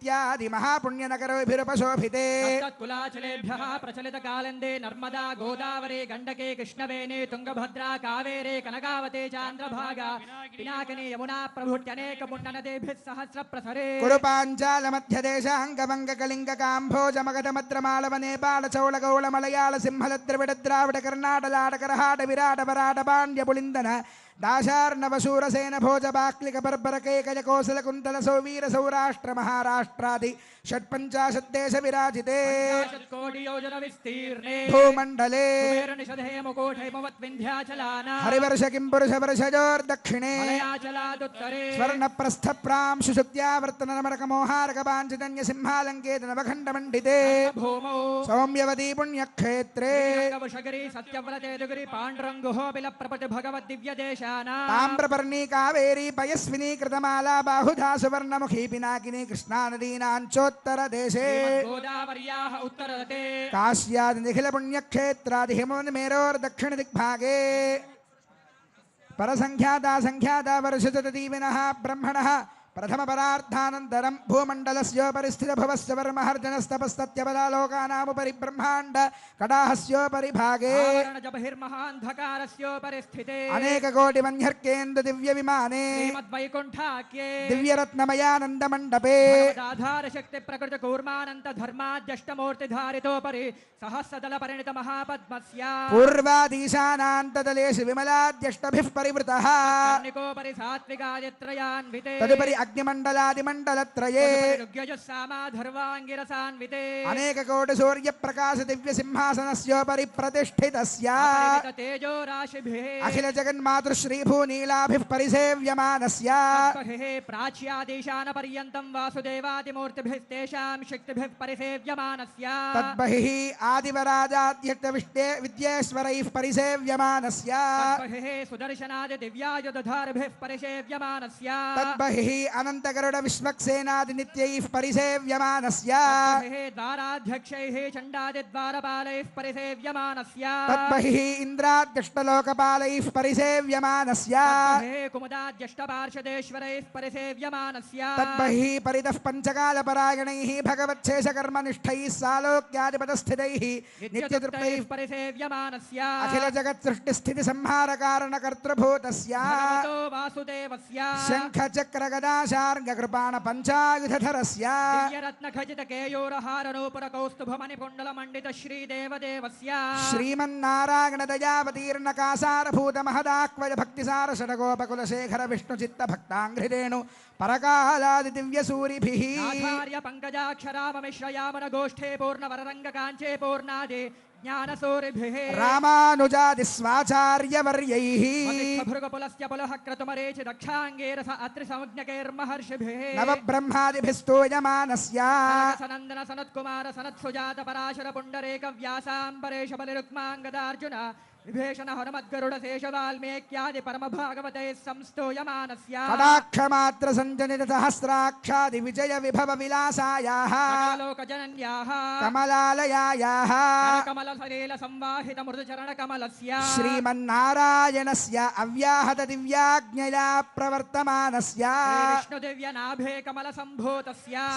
इत्यादि महापुण्यनगरभिरुपशोभिते तत्कुलाचलेभ्यः प्रचलितकालन्दे नर्मदा गोदावरी गण्डके कृष्णवेणी तुङ्गभद्रा कावेरी कनकावती चान्द्रभागा पिनाकिनी यमुना प्रभृत्यनेकपुण्यनदीभिः सहस्रप्रसरे कुरुपाञ्चालमध्यदेशाङ्गभङ्गकलिङ्गकाम्भोजमगधमद्रमालव नेपाल चौलगौळ मलयाळ सिंहल द्रविड द्राविड कर्नाटलाडकरहाट विराट वराट पाण्ड्य पुलिन्दन दाशार्णवशूरसेन भोजबाक्लिक बर्बरकेकज कोसल कुन्तल सौवीर सौराष्ट्र महाराष्ट्रादि षट्पञ्चाशत् देश विराजिते भूमण्डले हरिवर्ष किं पुरुष वर्षजोर्दक्षिणे स्वर्णप्रस्थप्रांशु शुक्त्यावर्तनमरकमोहारकपाञ्चजन्य सिंहालङ्केत नवखण्डमण्डिते सौम्यवती पुण्यक्षेत्रे ताम्रपर्णी कावेरी पयस्विनी कृतमाला बाहुधा सुवर्णमुखी पिनाकिनी कृष्णा नदीनाञ्चोत्तरदेशे काश्यादि निखिल पुण्यक्षेत्रादि हिमवन्मेरोर्दक्षिण दिग्भागे परसंख्याता संख्याता वर्षतदीविनः ब्रह्मणः प्रथम परार्थानन्तरं भूमण्डलस्योपरि भवस्य वर्महर्जनस्तपस्तत्यपदालोकानामुपरि ब्रह्माण्ड कडाहस्योपरि भागे अनेककोटिवन्यर्केन्दु दिव्यविमाने दिव्यरत्नमयानन्दमण्डपे आधारशक्ति प्रकृति कूर्मानन्त धर्माद्यष्टमूर्तिधारितोपरि सहस्रदलपरिणित महापद्मस्य पूर्वादीशानान्तदलेषु विमलाद्यष्टभिः परिवृतः सात्विकादित्रयान्विते तदुपरि अग्निमण्डलादिमण्डलत्रये अनेक कोटि सूर्य प्रकाश दिव्य सिंहासनस्योपरि प्रतिष्ठितस्य अखिल जगन्मातृश्री भूनीलाभिः परिसेव्यमानस्य प्राच्यादेशान पर्यन्तं वासुदेवादिमूर्तिभिस्तेषां शक्तिभिः परिसेव्यमानस्य तद्बहिः आदिवराजाद्यक्त विद्येश्वरैः परिसेव्यमानस्य सुदर्शनादि दिव्यायुधधारिभिः परिसेव्यमानस्य तद्बहिः अनन्तगरुड विश्वक्सेनादि नित्यैः परिसेव्यमानस्य द्वाराध्यक्षैः चण्डादिद्वारपालैः परिसेव्यमानस्य तद्बहिः इन्द्राद्यष्टलोकपालैः परिसेव्यमानस्य कुमुदाद्यष्टपार्षदेश्वरैः परिसेव्यमानस्य तद्बहिः परितः पञ्चकालपरायणैः भगवच्छेषकर्मनिष्ठैः सालोक्यादिपदस्थितैः नित्यतृप्तैः परिसेव्यमानस्य अखिल जगत्सृष्टिस्थितिसंहारकारणकर्तृभूतस्य वासुदेवस्य शङ्ख चक्र गदाशार्ङ्ग कृपाण पञ्चायुधधरस्य रत्नखचित केयूरहारनूपुर कौस्तुभमणिकुण्डलमण्डित श्रीदेवदेवस्य श्रीमन्नारायण दयावतीर्ण कासारभूत महदाक्वज भक्तिसार षडगोपकुलशेखर विष्णुचित्त भक्ताङ्घ्रिरेणु परकालादि दिव्यसूरिभिः आचार्य पंकजाक्षराममिश्रयामन गोष्ठे पूर्णवररङ्ग काञ्चे पूर्णादि ज्ञानसूरिभिः रामानुजादिस्वाचार्यवर्यैः भृगपुलस्य पुलः क्रतुमरेचि दक्षाङ्गेरस अत्रिसंज्ञकैर्महर्षिभिः नवब्रह्मादिभिस्तूयमानस्य सनन्दन सनत्कुमार सनत्सुजात पराशर पुण्डरेक व्यासाम्बरेश बलिरुक्माङ्गदार्जुन विभीषण हनुमद्गरुड शेष वाल्मीक्यादि परम भागवते संस्तूयमानस्य कटाक्षमात्र संजनित सहस्राक्षादि विजय विभव विलासायाः लोकजनन्याः कमलालयायाः कमल सलील संवाहित मृदुचरण कमलस्य श्रीमन्नारायणस्य अव्याहत दिव्याज्ञया प्रवर्तमानस्य विष्णु दिव्य नाभे कमल संभूतस्य